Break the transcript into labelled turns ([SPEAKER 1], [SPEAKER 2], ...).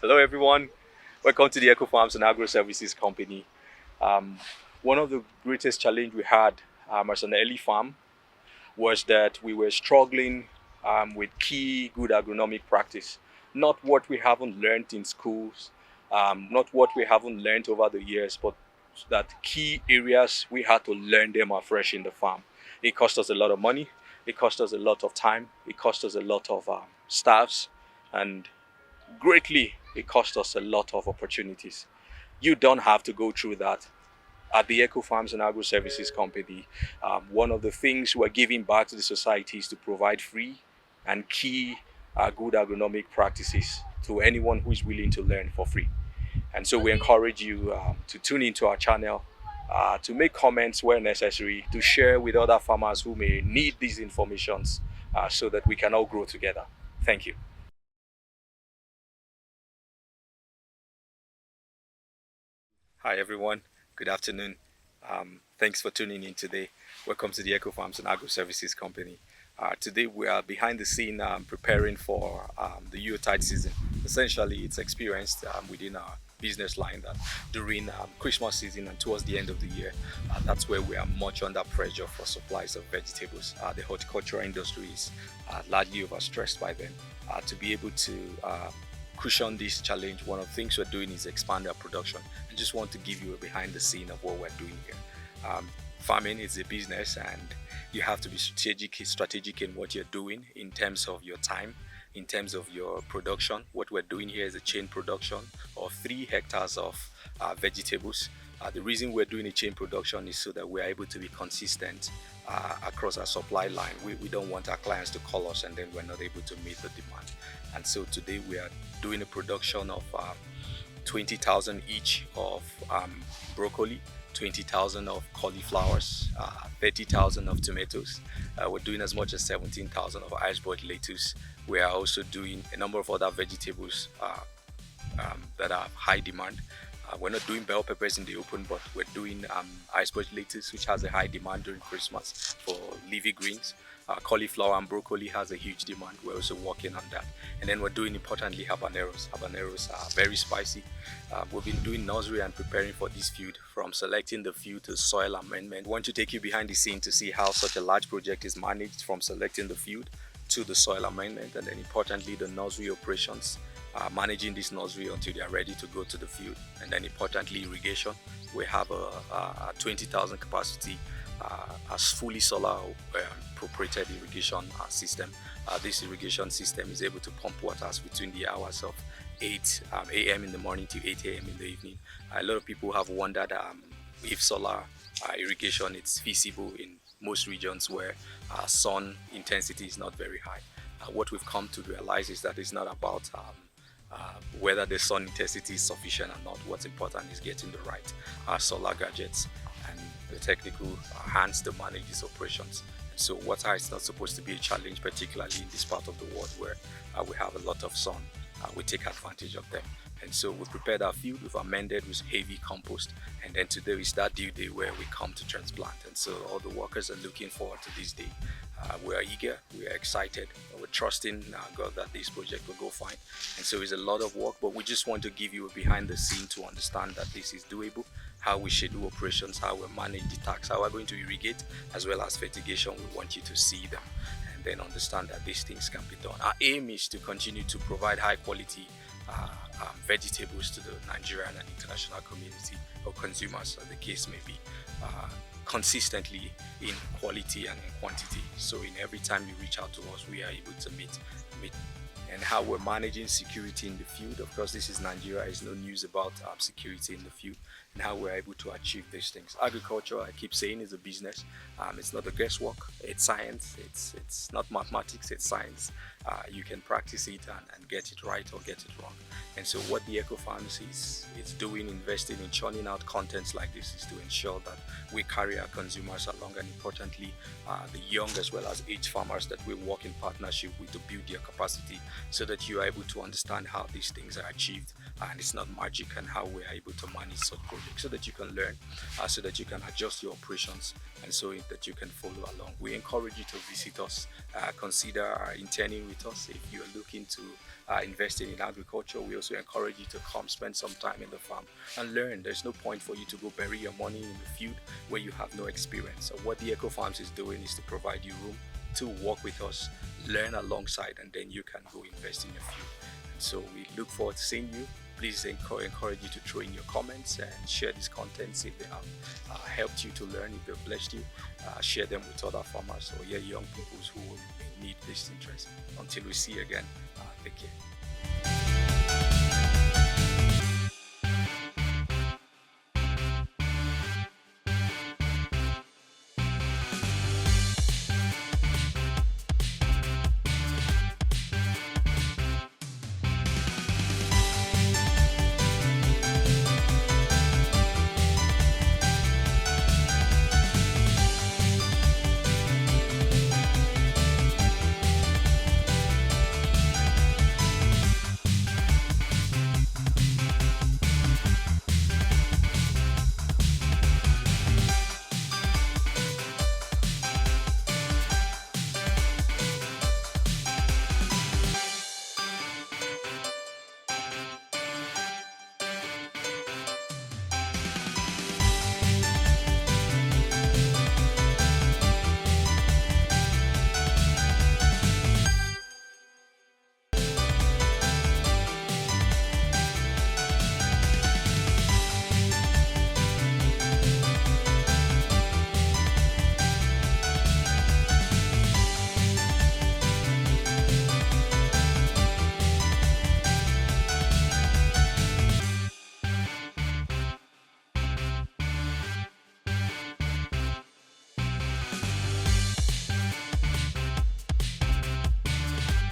[SPEAKER 1] Hello everyone, welcome to the Eco Farms and Agro Services Company. One of the greatest challenge we had as an early farm was that we were struggling with key good agronomic practice. Not what we haven't learned in schools, not what we haven't learned over the years, but that key areas we had to learn them afresh in the farm. It cost us a lot of money, it cost us a lot of time, it cost us a lot of staffs, and greatly it cost us a lot of opportunities. You don't have to go through that. At the Eco Farms and Agro Services Company, one of the things we're giving back to the society is to provide free and key good agronomic practices to anyone who is willing to learn for free. And so we encourage you to tune into our channel, to make comments where necessary, to share with other farmers who may need these informations so that we can all grow together. Thank you. Hi everyone, good afternoon. Thanks for tuning in today. Welcome to the Eco Farms and Agro Services Company. Today we are behind the scene preparing for the Yuletide season. Essentially, it's experienced within our business line that during Christmas season and towards the end of the year, that's where we are much under pressure for supplies of vegetables. The horticultural industry is largely overstressed by them. To be able to cushion this challenge, one of the things we're doing is expand our production. I just want to give you a behind the scene of what we're doing here. Farming is a business and you have to be strategic in what you're doing in terms of your time, in terms of your production. What we're doing here is a chain production of 3 hectares of vegetables. The reason we're doing a chain production is so that we're able to be consistent across our supply line. We don't want our clients to call us and then we're not able to meet the demand. And so today we are doing a production of 20,000 each of broccoli, 20,000 of cauliflowers, 30,000 of tomatoes. We're doing as much as 17,000 of iceberg lettuce. We are also doing a number of other vegetables that are high demand. We're not doing bell peppers in the open, but we're doing iceberg lettuce, which has a high demand during Christmas for leafy greens. Cauliflower and broccoli has a huge demand. We're also working on that. And then we're doing, importantly, habaneros. Habaneros are very spicy. We've been doing nursery and preparing for this field, from selecting the field to soil amendment. We want to take you behind the scene to see how such a large project is managed, from selecting the field to the soil amendment, and then importantly the nursery operations, managing this nursery until they are ready to go to the field. And then importantly, irrigation. We have a 20,000 capacity as fully solar proprietary irrigation system. This irrigation system is able to pump waters between the hours of 8 a.m. in the morning to 8 a.m. in the evening. A lot of people have wondered if solar irrigation is feasible in most regions where sun intensity is not very high. What we've come to realize is that it's not about whether the sun intensity is sufficient or not. What's important is getting the right solar gadgets and the technical hands to manage these operations. And so water is not supposed to be a challenge, particularly in this part of the world where we have a lot of sun. We take advantage of them. And so we've prepared our field, we've amended with heavy compost, and then today is that due day where we come to transplant. And so all the workers are looking forward to this day. We are eager, we are excited, we're trusting God that this project will go fine. And so it's a lot of work, but we just want to give you a behind the scene to understand that this is doable, how we schedule operations, how we manage the tasks, how we're going to irrigate, as well as fertigation. We want you to see them and then understand that these things can be done. Our aim is to continue to provide high quality vegetables to the Nigerian and international community or consumers, as the case may be, consistently in quality and in quantity. So in every time you reach out to us, we are able to meet. And how we're managing security in the field. Of course, this is Nigeria. There's no news about security in the field, and how we're able to achieve these things. Agriculture, I keep saying, is a business. It's not a guesswork. It's science. It's not mathematics. It's science. You can practice it and get it right or get it wrong. And so what the Eco Farms is doing, investing in churning out contents like this, is to ensure that we carry our consumers along, and importantly, the young as well as aged farmers that we work in partnership with to build their capacity, so that you are able to understand how these things are achieved and it's not magic, and how we are able to manage such projects. so that you can learn, so that you can adjust your operations, and so that you can follow along. We encourage you to visit us, consider interning with us if you are looking to invest in agriculture. We also encourage you to come spend some time in the farm and learn. There's no point for you to go bury your money in the field where you have no experience. So what the Eco Farms is doing is to provide you room to work with us, learn alongside, and then you can go invest in your field. And so we look forward to seeing you. Please encourage you to throw in your comments and share these contents if they have helped you to learn, if they've blessed you. Share them with other farmers or young people who will need this interest. Until we see you again, take care.